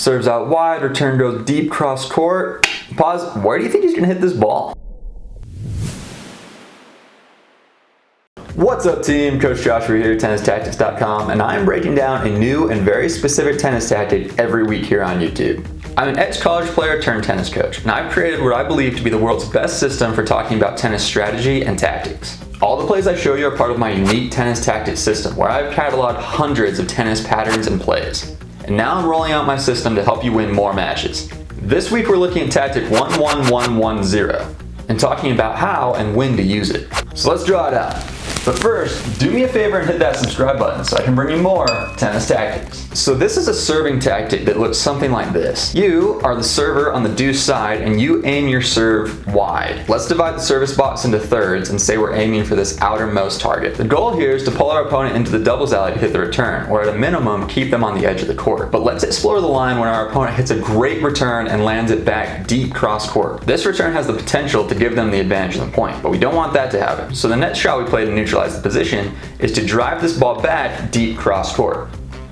Serves out wide, return goes deep cross court. Pause. Where do you think he's gonna hit this ball? What's up team? Coach Joshua here, tennistactics.com, and I'm breaking down a new and very specific tennis tactic every week here on YouTube. I'm an ex-college player turned tennis coach, and I've created what I believe to be the world's best system for talking about tennis strategy and tactics. All the plays I show you are part of my unique tennis tactics system, where I've cataloged hundreds of tennis patterns and plays. And now I'm rolling out my system to help you win more matches. This week we're looking at tactic 11110 and talking about how and when to use it. So let's draw it out. But first, do me a favor and hit that subscribe button so I can bring you more tennis tactics. So this is a serving tactic that looks something like this. You are the server on the deuce side and you aim your serve wide. Let's divide the service box into thirds and say we're aiming for this outermost target. The goal here is to pull our opponent into the doubles alley to hit the return, or at a minimum, keep them on the edge of the court. But let's explore the line when our opponent hits a great return and lands it back deep cross court. This return has the potential to give them the advantage of the point, but we don't want that to happen. So the next shot we play to neutralize the position is to drive this ball back deep cross court,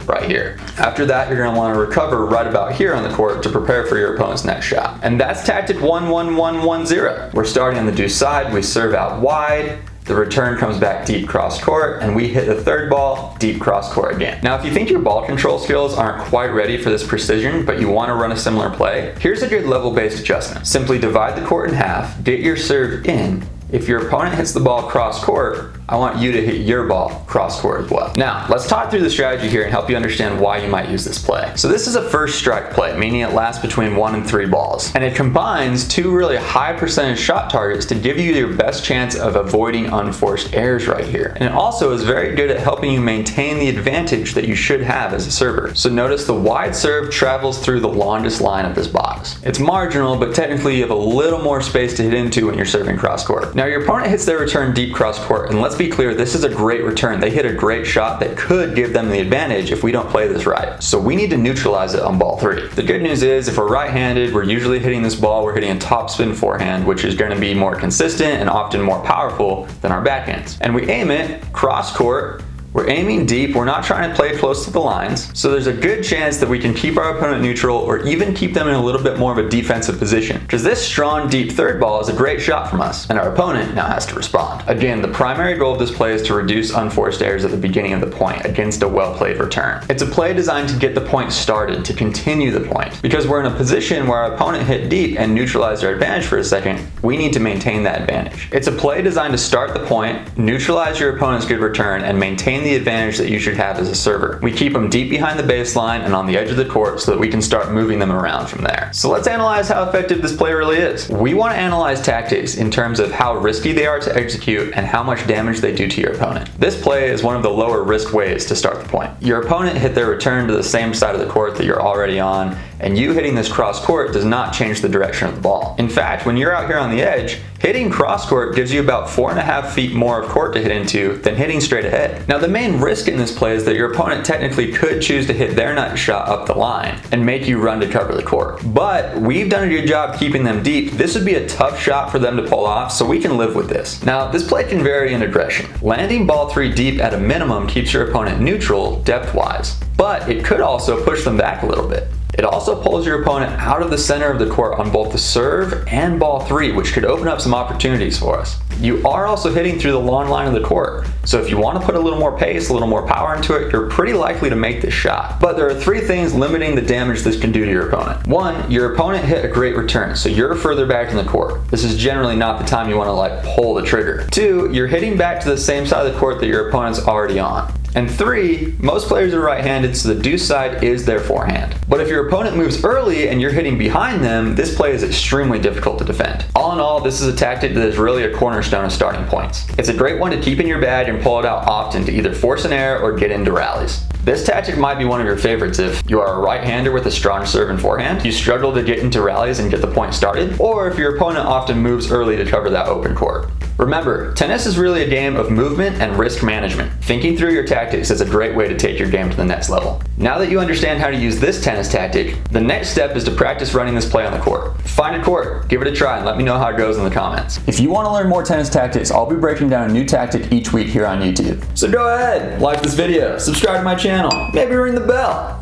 right here. After that, you're going to want to recover right about here on the court to prepare for your opponent's next shot. And that's tactic 11110. We're starting on the deuce side, we serve out wide, the return comes back deep cross court, and we hit the third ball deep cross court again. Now, if you think your ball control skills aren't quite ready for this precision, but you want to run a similar play, here's a good level-based adjustment. Simply divide the court in half, get your serve in. If your opponent hits the ball cross court, I want you to hit your ball cross court as well. Now, let's talk through the strategy here and help you understand why you might use this play. So this is a first strike play, meaning it lasts between 1 and 3 balls. And it combines two really high percentage shot targets to give you your best chance of avoiding unforced errors right here. And it also is very good at helping you maintain the advantage that you should have as a server. So notice the wide serve travels through the longest line of this box. It's marginal, but technically you have a little more space to hit into when you're serving cross court. Now your opponent hits their return deep cross court, and let's be clear, this is a great return. They hit a great shot that could give them the advantage if we don't play this right. So we need to neutralize it on ball 3. The good news is if we're right-handed, we're usually hitting this ball, we're hitting a topspin forehand, which is going to be more consistent and often more powerful than our backhands. And we aim it cross court. We're aiming deep, we're not trying to play close to the lines, so there's a good chance that we can keep our opponent neutral or even keep them in a little bit more of a defensive position. Because this strong deep third ball is a great shot from us, and our opponent now has to respond. Again, the primary goal of this play is to reduce unforced errors at the beginning of the point against a well-played return. It's a play designed to get the point started, to continue the point. Because we're in a position where our opponent hit deep and neutralized our advantage for a second, we need to maintain that advantage. It's a play designed to start the point, neutralize your opponent's good return, and maintain the advantage that you should have as a server. We keep them deep behind the baseline and on the edge of the court so that we can start moving them around from there. So let's analyze how effective this play really is. We want to analyze tactics in terms of how risky they are to execute and how much damage they do to your opponent. This play is one of the lower risk ways to start the point. Your opponent hit their return to the same side of the court that you're already on, and you hitting this cross court does not change the direction of the ball. In fact, when you're out here on the edge, hitting cross court gives you about 4.5 feet more of court to hit into than hitting straight ahead. Now the main risk in this play is that your opponent technically could choose to hit their nut shot up the line and make you run to cover the court. But we've done a good job keeping them deep. This would be a tough shot for them to pull off, so we can live with this. Now this play can vary in aggression. Landing ball 3 deep at a minimum keeps your opponent neutral depth-wise, but it could also push them back a little bit. It also pulls your opponent out of the center of the court on both the serve and ball 3, which could open up some opportunities for us. You are also hitting through the long line of the court, so if you want to put a little more pace, a little more power into it, you're pretty likely to make this shot. But there are 3 things limiting the damage this can do to your opponent. 1, your opponent hit a great return, so you're further back in the court. This is generally not the time you want to pull the trigger. 2, you're hitting back to the same side of the court that your opponent's already on. And 3, most players are right-handed, so the deuce side is their forehand. But if your opponent moves early and you're hitting behind them, this play is extremely difficult to defend. All in all, this is a tactic that is really a cornerstone of starting points. It's a great one to keep in your bag and pull it out often to either force an error or get into rallies. This tactic might be one of your favorites if you are a right-hander with a strong serve and forehand, you struggle to get into rallies and get the point started, or if your opponent often moves early to cover that open court. Remember, tennis is really a game of movement and risk management. Thinking through your tactics is a great way to take your game to the next level. Now that you understand how to use this tennis tactic, the next step is to practice running this play on the court. Find a court, give it a try, and let me know how it goes in the comments. If you want to learn more tennis tactics, I'll be breaking down a new tactic each week here on YouTube. So go ahead, like this video, subscribe to my channel, maybe ring the bell.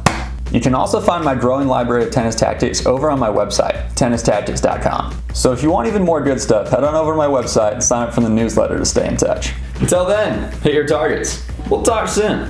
You can also find my growing library of tennis tactics over on my website, tennistactics.com. So if you want even more good stuff, head on over to my website and sign up for the newsletter to stay in touch. Until then, hit your targets. We'll talk soon.